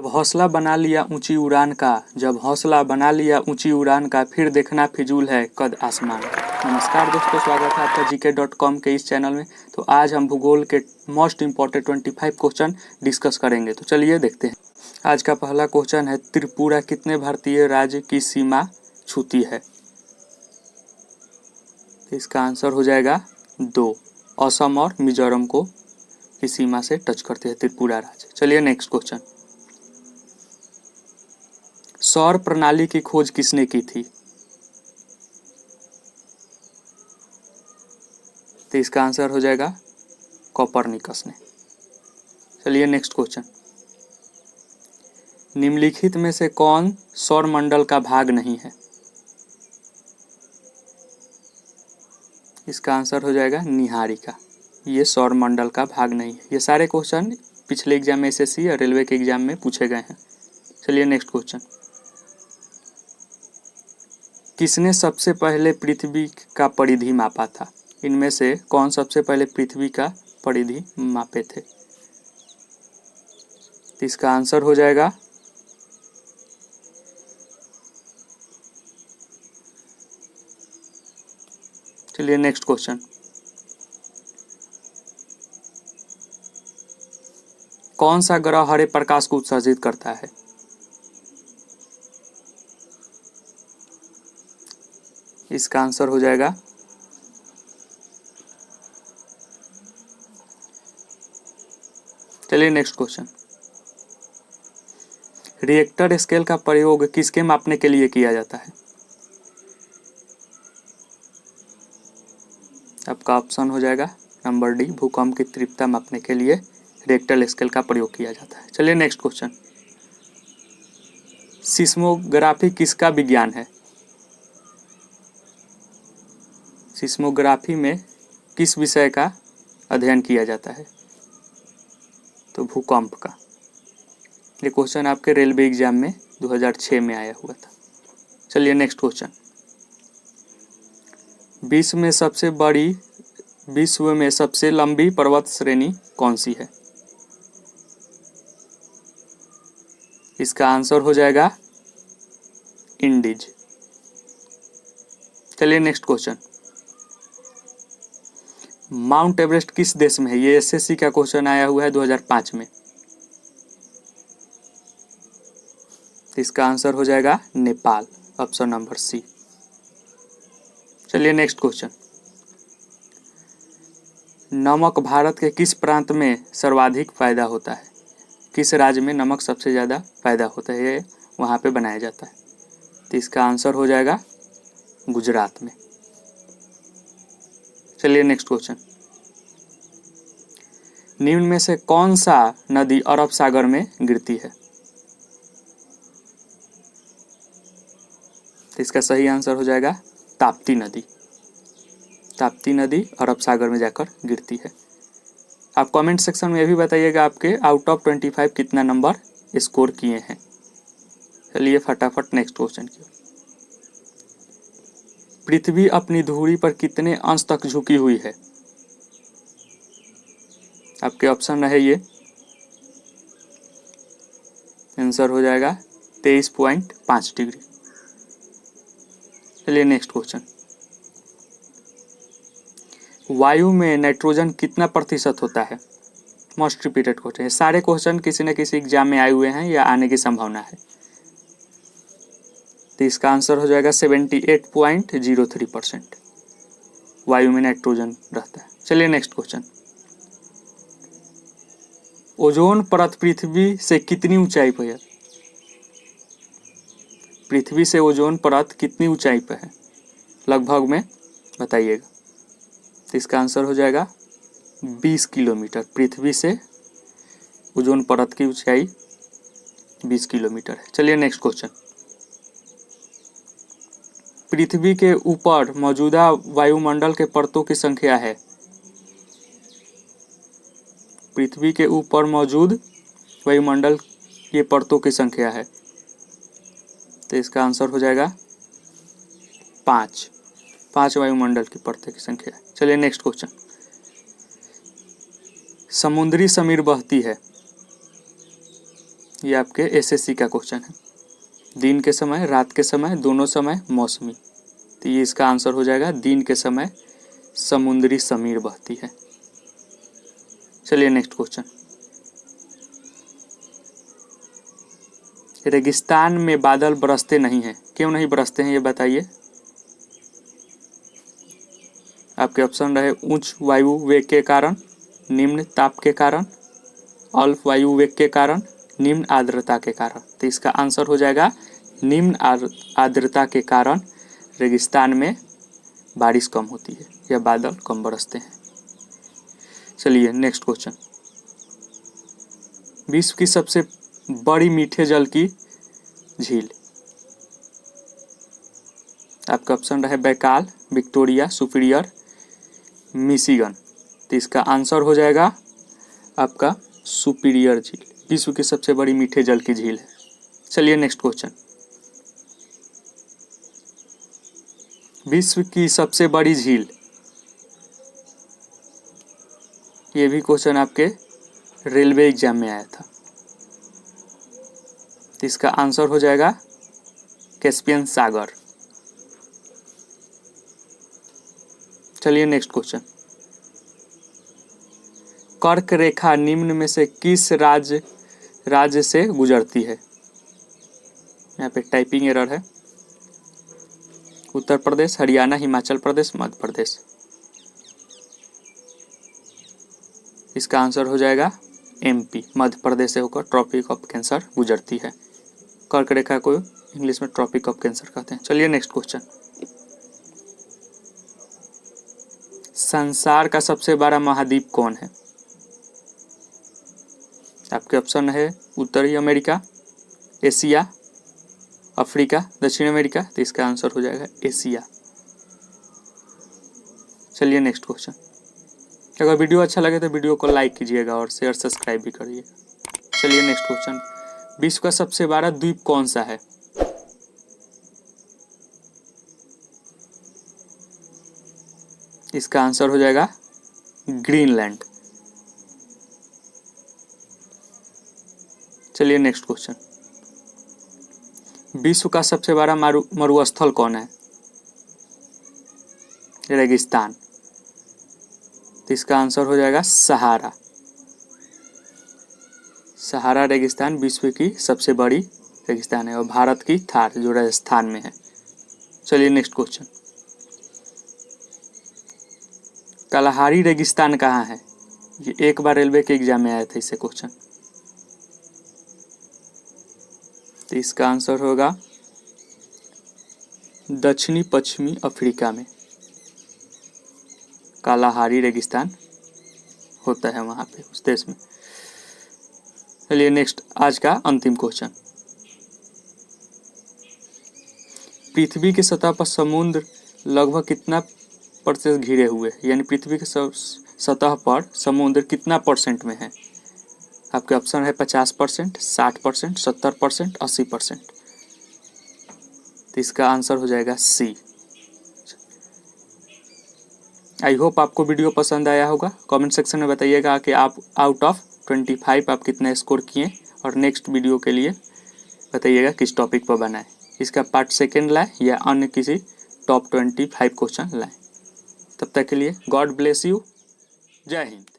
जब हौसला बना लिया ऊंची उड़ान का, जब हौसला बना लिया ऊंची उड़ान का, फिर देखना फिजूल है कद आसमान का। नमस्कार दोस्तों, स्वागत है आपका gk.com के इस चैनल में। तो आज हम भूगोल के मोस्ट इम्पॉर्टेंट 25 क्वेश्चन डिस्कस करेंगे। तो चलिए देखते हैं। आज का पहला क्वेश्चन है, त्रिपुरा कितने भारतीय राज्य की सीमा छूती है? इसका आंसर हो जाएगा 2। असम और मिजोरम को की सीमा से टच करते हैं त्रिपुरा राज्य। चलिए नेक्स्ट क्वेश्चन, सौर प्रणाली की खोज किसने की थी? तो इसका आंसर हो जाएगा कोपरनिकस ने। चलिए नेक्स्ट क्वेश्चन, निम्नलिखित में से कौन सौर मंडल का भाग नहीं है? इसका आंसर हो जाएगा निहारिका। ये सौर मंडल का भाग नहीं है। ये सारे क्वेश्चन पिछले एग्जाम में एसएससी और रेलवे के एग्जाम में पूछे गए हैं। चलिए नेक्स्ट क्वेश्चन, किसने सबसे पहले पृथ्वी का परिधि मापा था? इनमें से कौन सबसे पहले पृथ्वी का परिधि मापे थे? तो इसका आंसर हो जाएगा चलिए नेक्स्ट क्वेश्चन, कौन सा ग्रह हरे प्रकाश को उत्सर्जित करता है? इसका आंसर हो जाएगा चलिए नेक्स्ट क्वेश्चन, रिएक्टर स्केल का प्रयोग किसके मापने के लिए किया जाता है? आपका ऑप्शन हो जाएगा नंबर डी, भूकंप की तीव्रता मापने के लिए रिएक्टर स्केल का प्रयोग किया जाता है। चलिए नेक्स्ट क्वेश्चन, सिस्मोग्राफी किसका विज्ञान है? सिस्मोग्राफी में किस विषय का अध्ययन किया जाता है? तो भूकंप का। ये क्वेश्चन आपके रेलवे एग्जाम में 2006 में आया हुआ था। चलिए नेक्स्ट क्वेश्चन, विश्व में सबसे लंबी पर्वत श्रेणी कौन सी है? इसका आंसर हो जाएगा इंडीज। चलिए नेक्स्ट क्वेश्चन, माउंट एवरेस्ट किस देश में है? ये एसएससी का क्वेश्चन आया हुआ है 2005 में। इसका आंसर हो जाएगा नेपाल, ऑप्शन नंबर सी। चलिए नेक्स्ट क्वेश्चन, नमक भारत के किस प्रांत में सर्वाधिक पैदा होता है? किस राज्य में नमक सबसे ज़्यादा पैदा होता है, ये वहाँ पे बनाया जाता है? तो इसका आंसर हो जाएगा गुजरात में। चलिए नेक्स्ट क्वेश्चन, निम्न में से कौन सा नदी अरब सागर में गिरती है? तो इसका सही आंसर हो जाएगा ताप्ती नदी। ताप्ती नदी अरब सागर में जाकर गिरती है। आप कमेंट सेक्शन में ये भी बताइएगा आपके आउट ऑफ 25 कितना नंबर स्कोर किए हैं। चलिए फटाफट नेक्स्ट क्वेश्चन की। पृथ्वी अपनी धुरी पर कितने अंश तक झुकी हुई है? आपके ऑप्शन है ये, आंसर हो जाएगा 23.5 डिग्री। चलिए नेक्स्ट क्वेश्चन, वायु में नाइट्रोजन कितना प्रतिशत होता है? मोस्ट रिपीटेड क्वेश्चन है। सारे क्वेश्चन किसी न किसी एग्जाम में आए हुए हैं या आने की संभावना है। तो इसका आंसर हो जाएगा 78.03% वायु में नाइट्रोजन रहता है। चलिए नेक्स्ट क्वेश्चन, ओजोन परत पृथ्वी से कितनी ऊंचाई पर है? पृथ्वी से ओजोन परत कितनी ऊंचाई पर है लगभग में बताइएगा। तो इसका आंसर हो जाएगा 20 किलोमीटर। पृथ्वी से ओजोन परत की ऊंचाई 20 किलोमीटर है। चलिए नेक्स्ट क्वेश्चन, पृथ्वी के ऊपर मौजूदा वायुमंडल के परतों की संख्या है? पृथ्वी के ऊपर मौजूद वायुमंडल के परतों की संख्या है? तो इसका आंसर हो जाएगा 5 वायुमंडल की परतों की संख्या है। चलिए नेक्स्ट क्वेश्चन, समुद्री समीर बहती है ये आपके एसएससी का क्वेश्चन है। दिन के समय, रात के समय, दोनों समय मौसमी। तो ये इसका आंसर हो जाएगा दिन के समय समुद्री समीर बहती है। चलिए नेक्स्ट क्वेश्चन। रेगिस्तान में बादल बरसते नहीं हैं, क्यों नहीं बरसते हैं ये बताइए। आपके ऑप्शन रहे उच्च वायु वेग के कारण, निम्न ताप के कारण, अल्प वायु वेग के कारण, निम्न आर्द्रता के कारण। तो इसका आंसर हो जाएगा निम्न आर्द्रता के कारण रेगिस्तान में बारिश कम होती है या बादल कम बरसते हैं। चलिए नेक्स्ट क्वेश्चन। विश्व की सबसे बड़ी मीठे जल की झील। आपका ऑप्शन रहे बैकाल, विक्टोरिया, सुपीरियर, मिशिगन। तो इसका आंसर हो जाएगा आपका सुपीरियर झील, विश्व की सबसे बड़ी मीठे जल की झील है। चलिए नेक्स्ट क्वेश्चन। विश्व की सबसे बड़ी झील, ये भी क्वेश्चन आपके रेलवे एग्जाम में आया था। तो इसका आंसर हो जाएगा कैस्पियन सागर। चलिए नेक्स्ट क्वेश्चन। कर्क रेखा निम्न में से किस राज्य से गुजरती है। यहाँ पे टाइपिंग एरर है। उत्तर प्रदेश, हरियाणा, हिमाचल प्रदेश, मध्य प्रदेश। इसका आंसर हो जाएगा एमपी, मध्य प्रदेश से होकर ट्रॉपिक ऑफ कैंसर गुजरती है। कर्क रेखा को इंग्लिश में ट्रॉपिक ऑफ कैंसर कहते हैं। चलिए नेक्स्ट क्वेश्चन। संसार का सबसे बड़ा महाद्वीप कौन है। आपके ऑप्शन है उत्तरी अमेरिका, एशिया, अफ्रीका, दक्षिण अमेरिका। तो इसका आंसर हो जाएगा एशिया। चलिए नेक्स्ट क्वेश्चन। अगर वीडियो अच्छा लगे तो वीडियो को लाइक कीजिएगा और शेयर सब्सक्राइब भी करिएगा। चलिए नेक्स्ट क्वेश्चन। विश्व का सबसे बड़ा द्वीप कौन सा है। इसका आंसर हो जाएगा ग्रीनलैंड। चलिए नेक्स्ट क्वेश्चन। विश्व का सबसे बड़ा मरुस्थल कौन है। रेगिस्तान। तो इसका आंसर हो जाएगा सहारा। सहारा रेगिस्तान विश्व की सबसे बड़ी रेगिस्तान है और भारत की थार जो राजस्थान में है। चलिए नेक्स्ट क्वेश्चन। कलाहारी रेगिस्तान कहाँ है। ये एक बार रेलवे के एग्जाम में आया था इससे क्वेश्चन। तो इसका आंसर होगा दक्षिणी पश्चिमी अफ्रीका में कालाहारी रेगिस्तान होता है वहां पे, उस देश में। चलिए नेक्स्ट, आज का अंतिम क्वेश्चन। पृथ्वी की सतह पर समुद्र लगभग कितना प्रतिशत घिरे हुए, यानी पृथ्वी की सतह पर समुद्र कितना परसेंट में है। आपके ऑप्शन है 50%, 60%, 70%, 80%। तो इसका आंसर हो जाएगा सी। आई होप आपको वीडियो पसंद आया होगा। कमेंट सेक्शन में बताइएगा कि आप आउट ऑफ 25 आप कितना स्कोर किए और नेक्स्ट वीडियो के लिए बताइएगा किस टॉपिक पर बनाएं। इसका पार्ट सेकेंड लाएं या अन्य किसी टॉप 25 क्वेश्चन लाएं। तब तक के लिए गॉड ब्लेस यू। जय हिंद।